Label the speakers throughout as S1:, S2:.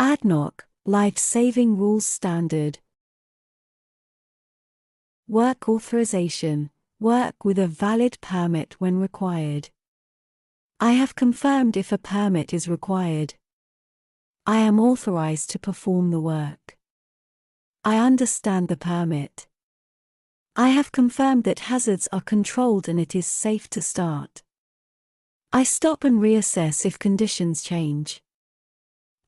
S1: ADNOC, Life-Saving Rules Standard. Work authorization. Work with a valid permit when required. I have confirmed if a permit is required. I am authorized to perform the work. I understand the permit. I have confirmed that hazards are controlled and it is safe to start. I stop and reassess if conditions change.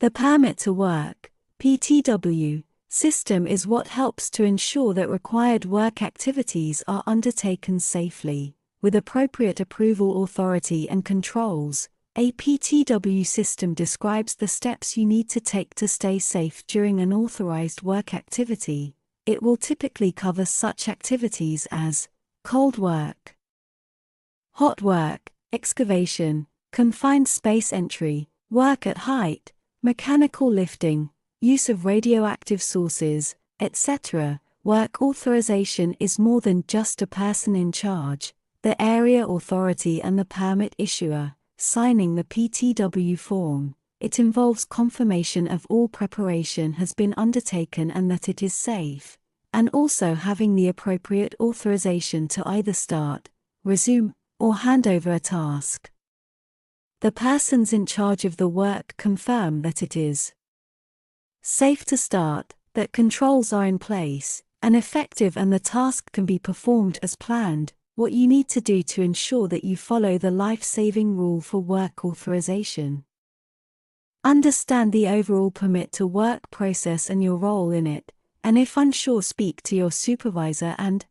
S1: The permit to work, PTW, system is what helps to ensure that required work activities are undertaken safely, with appropriate approval authority and controls. A PTW system describes the steps you need to take to stay safe during an authorized work activity. It will typically cover such activities as cold work, hot work, excavation, confined space entry, work at height, mechanical lifting, use of radioactive sources, etc. Work authorization is more than just a person in charge, the area authority and the permit issuer, signing the PTW form. It involves confirmation of all preparation has been undertaken and that it is safe, and also having the appropriate authorization to either start, resume, or hand over a task. The persons in charge of the work confirm that it is safe to start, that controls are in place, and effective and the task can be performed as planned. What you need to do to ensure that you follow the life-saving rule for work authorization. Understand the overall permit to work process and your role in it, and if unsure speak to your supervisor and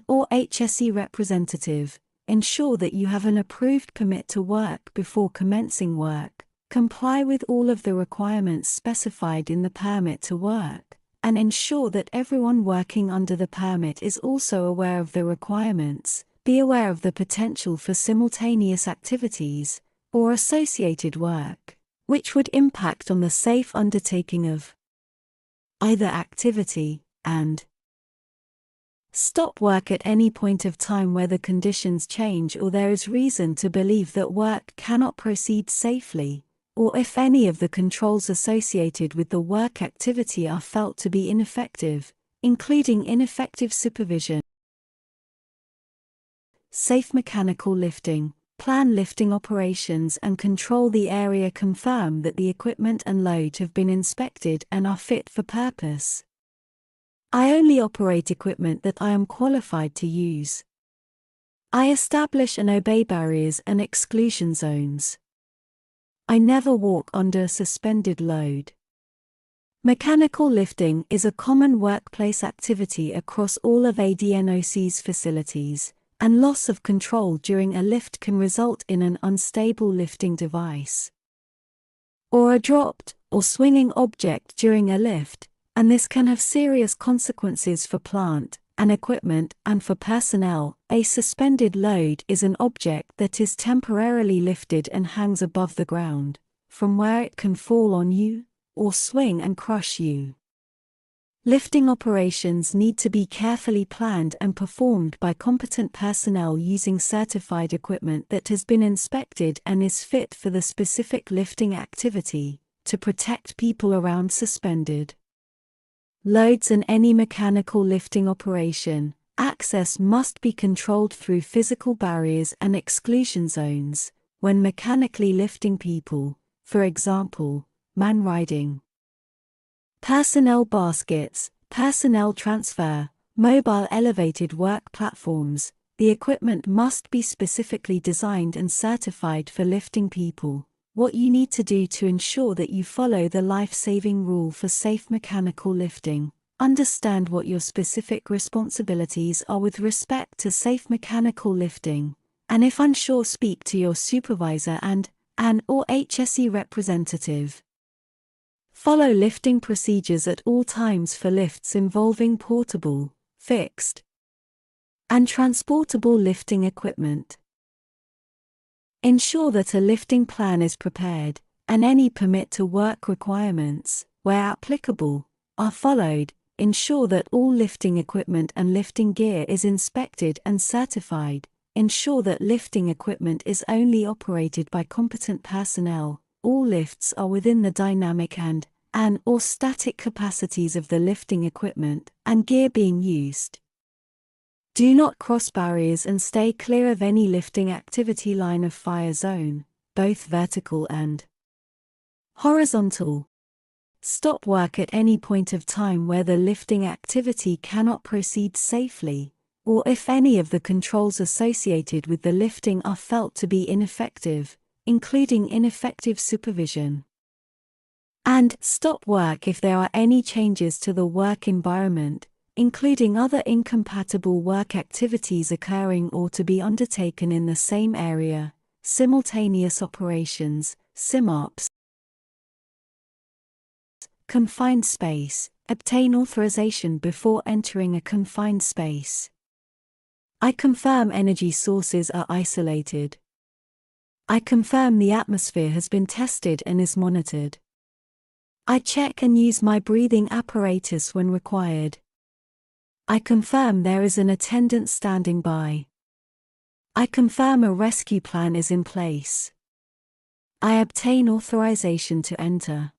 S1: or HSE representative. Ensure that you have an approved permit to work before commencing work, comply with all of the requirements specified in the permit to work, and ensure that everyone working under the permit is also aware of the requirements. Be aware of the potential for simultaneous activities, or associated work, which would impact on the safe undertaking of either activity, and stop work at any point of time where the conditions change or there is reason to believe that work cannot proceed safely, or if any of the controls associated with the work activity are felt to be ineffective, including ineffective supervision. Safe mechanical lifting. Plan lifting operations and control the area. Confirm that the equipment and load have been inspected and are fit for purpose. I only operate equipment that I am qualified to use. I establish and obey barriers and exclusion zones. I never walk under a suspended load. Mechanical lifting is a common workplace activity across all of ADNOC's facilities, and loss of control during a lift can result in an unstable lifting device, or a dropped or swinging object during a lift, and this can have serious consequences for plant and equipment and for personnel. A suspended load is an object that is temporarily lifted and hangs above the ground, from where it can fall on you, or swing and crush you. Lifting operations need to be carefully planned and performed by competent personnel using certified equipment that has been inspected and is fit for the specific lifting activity, to protect people around suspended loads and any mechanical lifting operation. Access must be controlled through physical barriers and exclusion zones. When mechanically lifting people, for example, man riding, personnel baskets, personnel transfer, mobile elevated work platforms, the equipment must be specifically designed and certified for lifting people. What you need to do to ensure that you follow the life-saving rule for safe mechanical lifting. Understand what your specific responsibilities are with respect to safe mechanical lifting, and if unsure speak to your supervisor and or HSE representative. Follow lifting procedures at all times for lifts involving portable, fixed, and transportable lifting equipment. Ensure that a lifting plan is prepared, and any permit to work requirements, where applicable, are followed. Ensure that all lifting equipment and lifting gear is inspected and certified. Ensure that lifting equipment is only operated by competent personnel. All lifts are within the dynamic and and/or static capacities of the lifting equipment and gear being used. Do not cross barriers and stay clear of any lifting activity line of fire zone, both vertical and horizontal. Stop work at any point of time where the lifting activity cannot proceed safely, or if any of the controls associated with the lifting are felt to be ineffective, including ineffective supervision. And stop work if there are any changes to the work environment, including other incompatible work activities occurring or to be undertaken in the same area, simultaneous operations, SIMOPs. Confined space. Obtain authorization before entering a confined space. I confirm energy sources are isolated. I confirm the atmosphere has been tested and is monitored. I check and use my breathing apparatus when required. I confirm there is an attendant standing by. I confirm a rescue plan is in place. I obtain authorization to enter.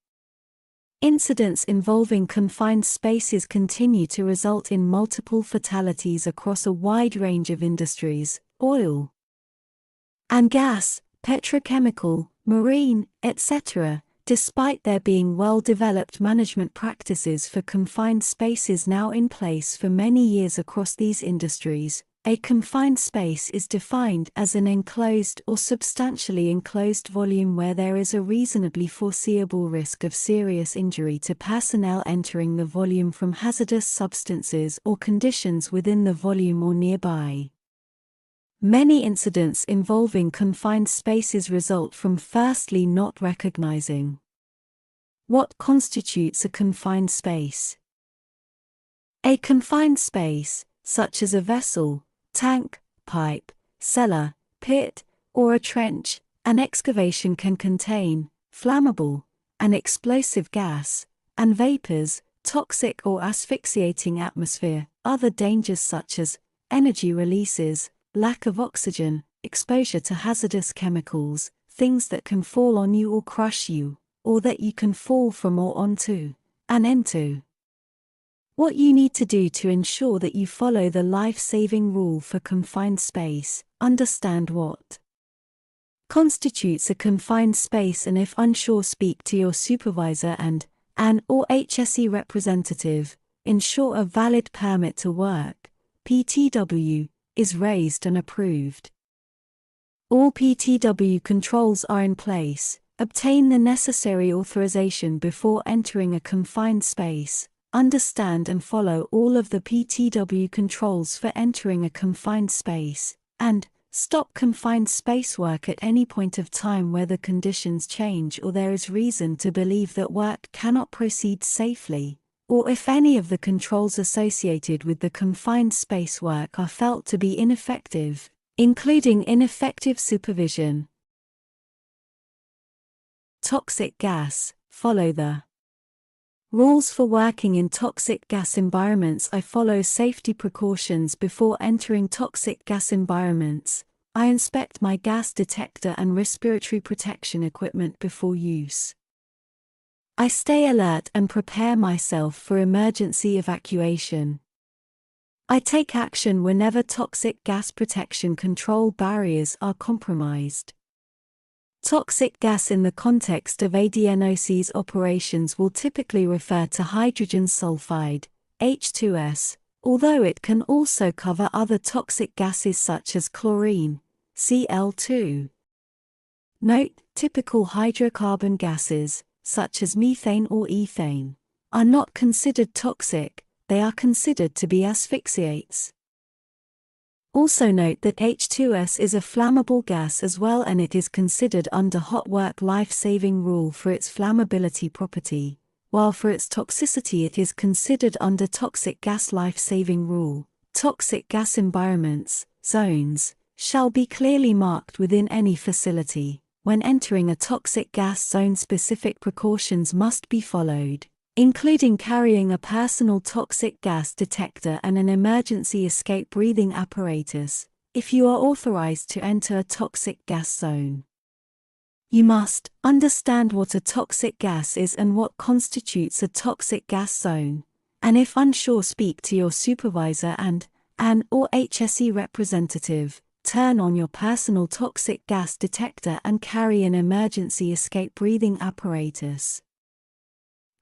S1: Incidents involving confined spaces continue to result in multiple fatalities across a wide range of industries, oil and gas, petrochemical, marine, etc., despite there being well-developed management practices for confined spaces now in place for many years across these industries. A confined space is defined as an enclosed or substantially enclosed volume where there is a reasonably foreseeable risk of serious injury to personnel entering the volume from hazardous substances or conditions within the volume or nearby. Many incidents involving confined spaces result from firstly not recognizing what constitutes a confined space. A confined space, such as a vessel, tank, pipe, cellar, pit, or a trench, an excavation can contain flammable and explosive gas and vapors, toxic or asphyxiating atmosphere, other dangers such as energy releases, lack of oxygen, exposure to hazardous chemicals, things that can fall on you or crush you, or that you can fall from or onto and into. What you need to do to ensure that you follow the life-saving rule for confined space: understand what constitutes a confined space, and if unsure, speak to your supervisor and an or HSE representative. Ensure a valid permit to work (PTW) is raised and approved. All PTW controls are in place. Obtain the necessary authorization before entering a confined space. Understand and follow all of the PTW controls for entering a confined space, and stop confined space work at any point of time where the conditions change or there is reason to believe that work cannot proceed safely, or if any of the controls associated with the confined space work are felt to be ineffective, including ineffective supervision. Toxic gas. Follow the rules for working in toxic gas environments. I follow safety precautions before entering toxic gas environments. I inspect my gas detector and respiratory protection equipment before use. I stay alert and prepare myself for emergency evacuation. I take action whenever toxic gas protection control barriers are compromised. Toxic gas in the context of ADNOC's operations will typically refer to hydrogen sulfide, H2S, although it can also cover other toxic gases such as chlorine, Cl2. Note: typical hydrocarbon gases, such as methane or ethane, are not considered toxic, they are considered to be asphyxiates. Also note that H2S is a flammable gas as well, and it is considered under hot work life-saving rule for its flammability property, while for its toxicity it is considered under toxic gas life-saving rule. Toxic gas environments, zones, shall be clearly marked within any facility. When entering a toxic gas zone, specific precautions must be followed, including carrying a personal toxic gas detector and an emergency escape breathing apparatus, if you are authorized to enter a toxic gas zone. You must understand what a toxic gas is and what constitutes a toxic gas zone, and if unsure, speak to your supervisor and an or HSE representative. Turn on your personal toxic gas detector and carry an emergency escape breathing apparatus.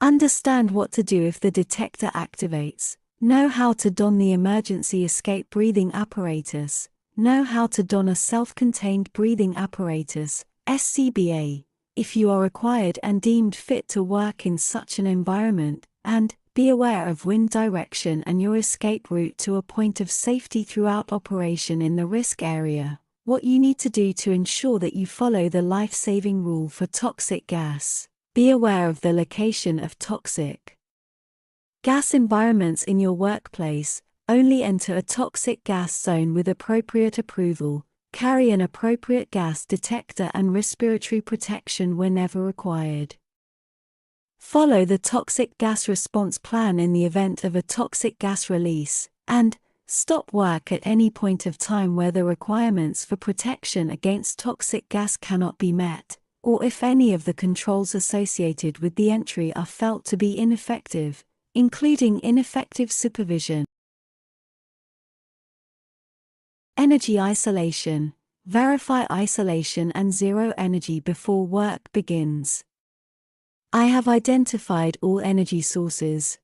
S1: Understand what to do if the detector activates. Know how to don the emergency escape breathing apparatus. Know how to don a self-contained breathing apparatus, SCBA, if you are required and deemed fit to work in such an environment, and be aware of wind direction and your escape route to a point of safety throughout operation in the risk area. What you need to do to ensure that you follow the life-saving rule for toxic gas. Be aware of the location of toxic gas environments in your workplace. Only enter a toxic gas zone with appropriate approval. Carry an appropriate gas detector and respiratory protection whenever required. Follow the toxic gas response plan in the event of a toxic gas release, and stop work at any point of time where the requirements for protection against toxic gas cannot be met, or if any of the controls associated with the entry are felt to be ineffective, including ineffective supervision. Energy isolation. Verify isolation and zero energy before work begins. I have identified all energy sources.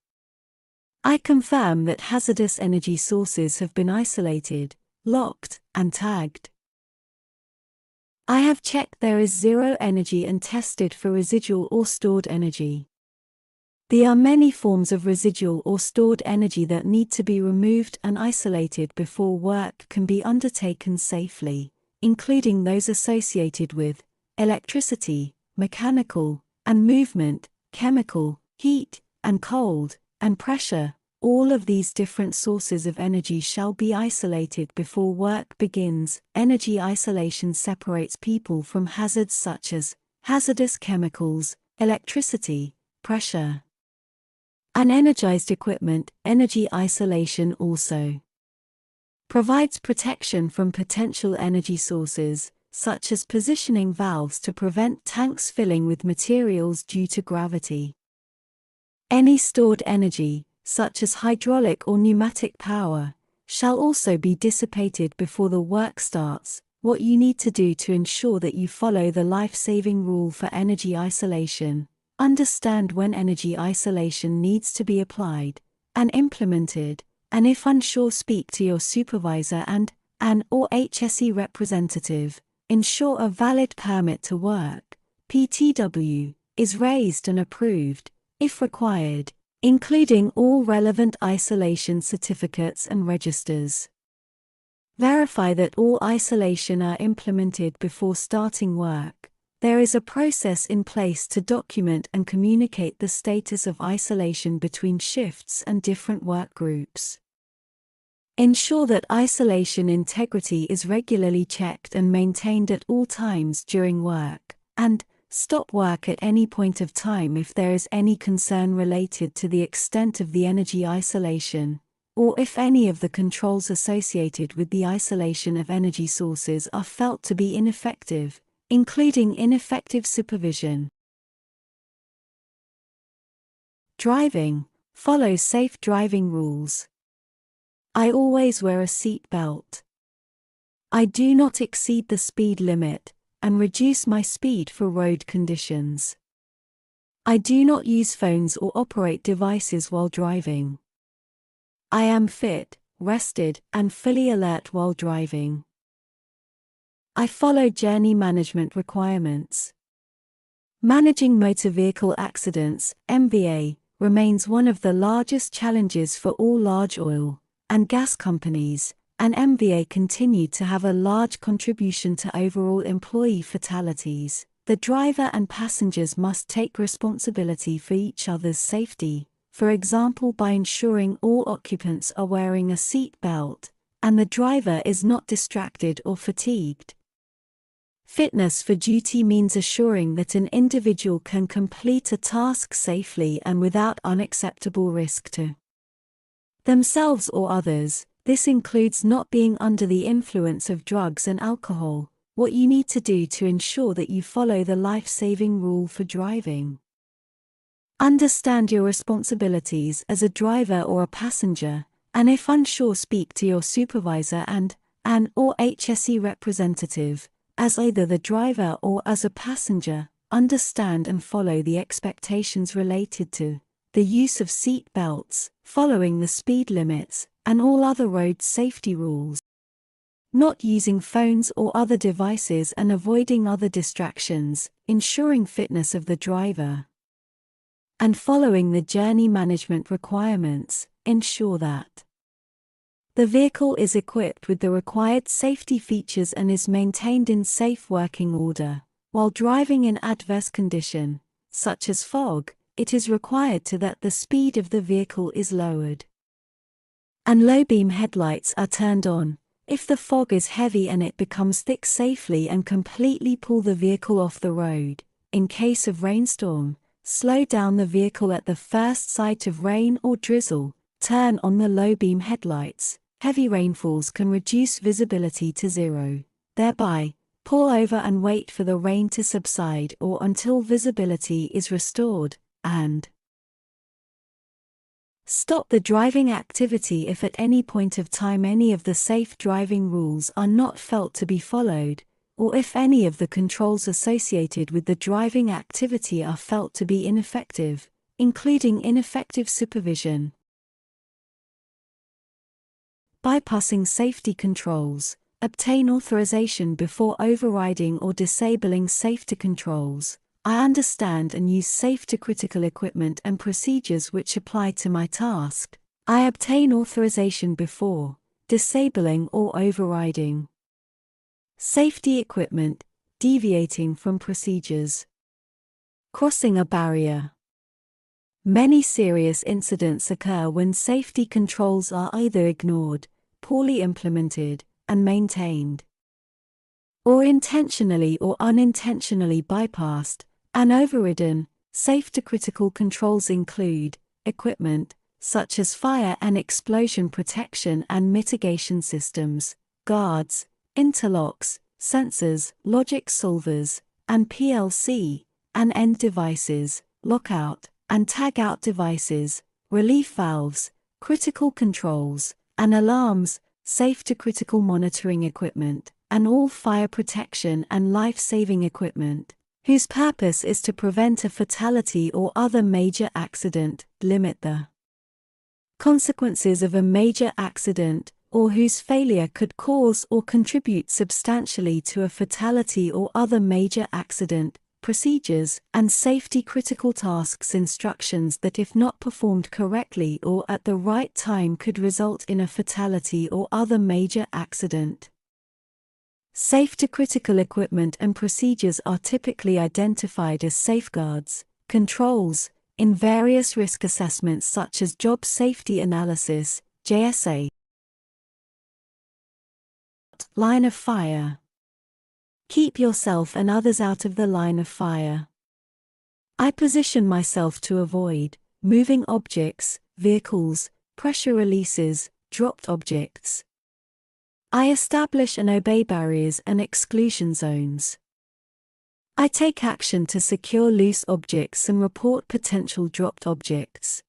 S1: I confirm that hazardous energy sources have been isolated, locked, and tagged. I have checked there is zero energy and tested for residual or stored energy. There are many forms of residual or stored energy that need to be removed and isolated before work can be undertaken safely, including those associated with electricity, mechanical, and movement, chemical, heat, and cold, and pressure. All of these different sources of energy shall be isolated before work begins. Energy isolation separates people from hazards such as hazardous chemicals, electricity, pressure. Unenergized equipment. Energy isolation also provides protection from potential energy sources, such as positioning valves to prevent tanks filling with materials due to gravity. Any stored energy, such as hydraulic or pneumatic power, shall also be dissipated before the work starts. What you need to do to ensure that you follow the life-saving rule for energy isolation. Understand when energy isolation needs to be applied and implemented, and if unsure, speak to your supervisor and an or HSE representative. Ensure a valid permit to work, PTW, is raised and approved, if required, including all relevant isolation certificates and registers. Verify that all isolation are implemented before starting work. There is a process in place to document and communicate the status of isolation between shifts and different work groups. Ensure that isolation integrity is regularly checked and maintained at all times during work, and stop work at any point of time if there is any concern related to the extent of the energy isolation, or if any of the controls associated with the isolation of energy sources are felt to be ineffective, including ineffective supervision. Driving. Follow safe driving rules. I always wear a seat belt. I do not exceed the speed limit, and reduce my speed for road conditions. I do not use phones or operate devices while driving. I am fit, rested, and fully alert while driving. I follow journey management requirements. Managing motor vehicle accidents, MVA, remains one of the largest challenges for all large oil and gas companies, and MVA continued to have a large contribution to overall employee fatalities. The driver and passengers must take responsibility for each other's safety, for example by ensuring all occupants are wearing a seat belt, and the driver is not distracted or fatigued. Fitness for duty means assuring that an individual can complete a task safely and without unacceptable risk to themselves or others. This includes not being under the influence of drugs and alcohol, What you need to do to ensure that you follow the life-saving rule for driving. Understand your responsibilities as a driver or a passenger, and if unsure, speak to your supervisor and an or HSE representative, as either the driver or as a passenger. Understand and follow the expectations related to the use of seat belts, following the speed limits, and all other road safety rules. Not using phones or other devices and avoiding other distractions, ensuring fitness of the driver. And following the journey management requirements, ensure that the vehicle is equipped with the required safety features and is maintained in safe working order. While driving in adverse condition, such as fog, it is required that the speed of the vehicle is lowered and low beam headlights are turned on. If the fog is heavy and it becomes thick, safely and completely pull the vehicle off the road. In case of rainstorm, slow down the vehicle at the first sight of rain or drizzle. Turn on the low beam headlights. Heavy rainfalls can reduce visibility to zero. Thereby, pull over and wait for the rain to subside or until visibility is restored, and stop the driving activity if at any point of time any of the safe driving rules are not felt to be followed, or if any of the controls associated with the driving activity are felt to be ineffective, including ineffective supervision. Bypassing safety controls. Obtain authorization before overriding or disabling safety controls. I understand and use safety critical equipment and procedures which apply to my task. I obtain authorization before disabling or overriding safety equipment, deviating from procedures. Crossing a barrier. Many serious incidents occur when safety controls are either ignored, poorly implemented, and maintained, or intentionally or unintentionally bypassed and overridden. Safety critical controls include equipment, such as fire and explosion protection and mitigation systems, guards, interlocks, sensors, logic solvers, and PLC, and end devices, lockout and tagout devices, relief valves, critical controls, and alarms, safety critical monitoring equipment, and all fire protection and life-saving equipment, whose purpose is to prevent a fatality or other major accident, limit the consequences of a major accident, or whose failure could cause or contribute substantially to a fatality or other major accident, procedures and safety critical tasks, instructions that if not performed correctly or at the right time could result in a fatality or other major accident. Safety critical equipment and procedures are typically identified as safeguards, controls, in various risk assessments such as Job Safety Analysis, JSA. Line of fire. Keep yourself and others out of the line of fire. I position myself to avoid moving objects, vehicles, pressure releases, dropped objects. I establish and obey barriers and exclusion zones. I take action to secure loose objects and report potential dropped objects.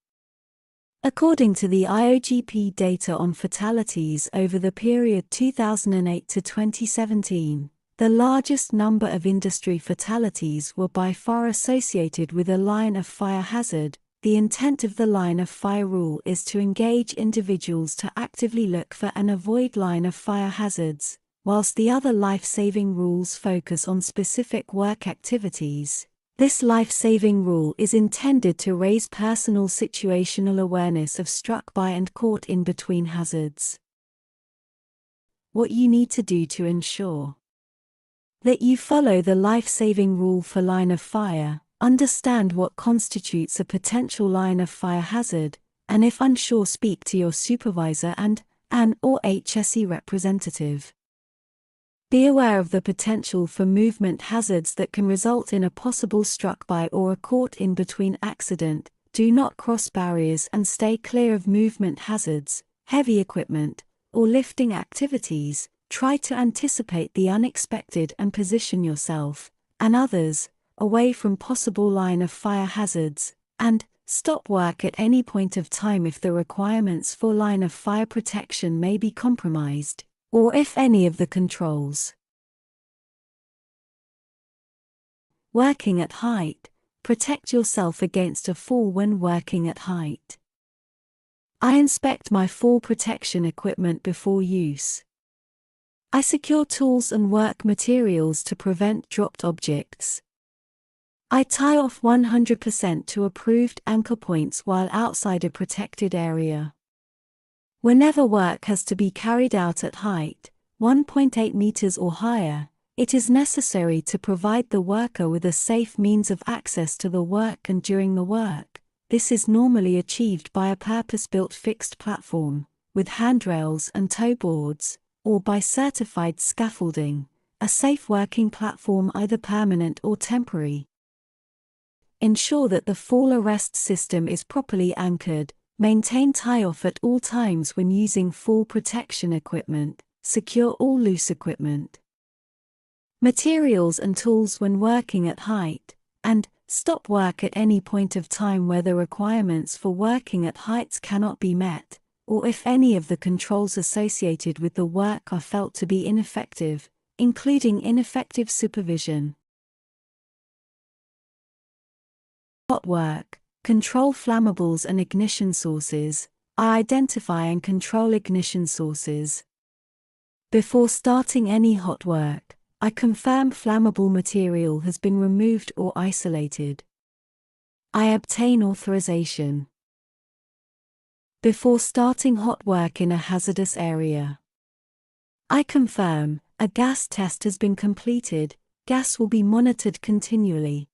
S1: According to the IOGP data on fatalities over the period 2008 to 2017, the largest number of industry fatalities were by far associated with a line of fire hazard. The intent of the line of fire rule is to engage individuals to actively look for and avoid line of fire hazards, whilst the other life-saving rules focus on specific work activities. This life-saving rule is intended to raise personal situational awareness of struck by and caught in between hazards. What you need to do to ensure that you follow the life-saving rule for line of fire. Understand what constitutes a potential line of fire hazard, and if unsure, speak to your supervisor and an or HSE representative. Be aware of the potential for movement hazards that can result in a possible struck by or a caught in between accident. Do not cross barriers and stay clear of movement hazards, heavy equipment, or lifting activities. try to anticipate the unexpected and position yourself, and others, away from possible line of fire hazards, and stop work at any point of time if the requirements for line of fire protection may be compromised, or if any of the controls. Working at height. Protect yourself against a fall when working at height. I inspect my fall protection equipment before use. I secure tools and work materials to prevent dropped objects. I tie off 100% to approved anchor points while outside a protected area. Whenever work has to be carried out at height, 1.8 meters or higher, it is necessary to provide the worker with a safe means of access to the work and during the work. This is normally achieved by a purpose-built fixed platform, with handrails and tow boards, or by certified scaffolding, a safe working platform either permanent or temporary. Ensure that the fall arrest system is properly anchored. Maintain tie-off at all times when using fall protection equipment. Secure all loose equipment. Materials and tools when working at height, and stop work at any point of time where the requirements for working at heights cannot be met, or if any of the controls associated with the work are felt to be ineffective, including ineffective supervision. Hot work. Control flammables and ignition sources. I identify and control ignition sources. Before starting any hot work, I confirm flammable material has been removed or isolated. I obtain authorization. Before starting hot work in a hazardous area, I confirm a gas test has been completed. Gas will be monitored continually.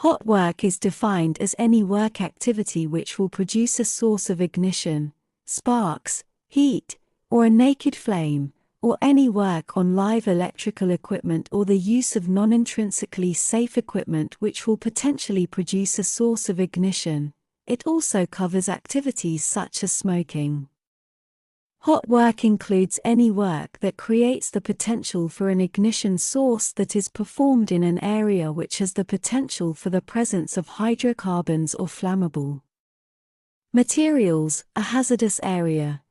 S1: Hot work is defined as any work activity which will produce a source of ignition, sparks, heat, or a naked flame, or any work on live electrical equipment or the use of non-intrinsically safe equipment which will potentially produce a source of ignition. It also covers activities such as smoking. Hot work includes any work that creates the potential for an ignition source that is performed in an area which has the potential for the presence of hydrocarbons or flammable materials. A hazardous area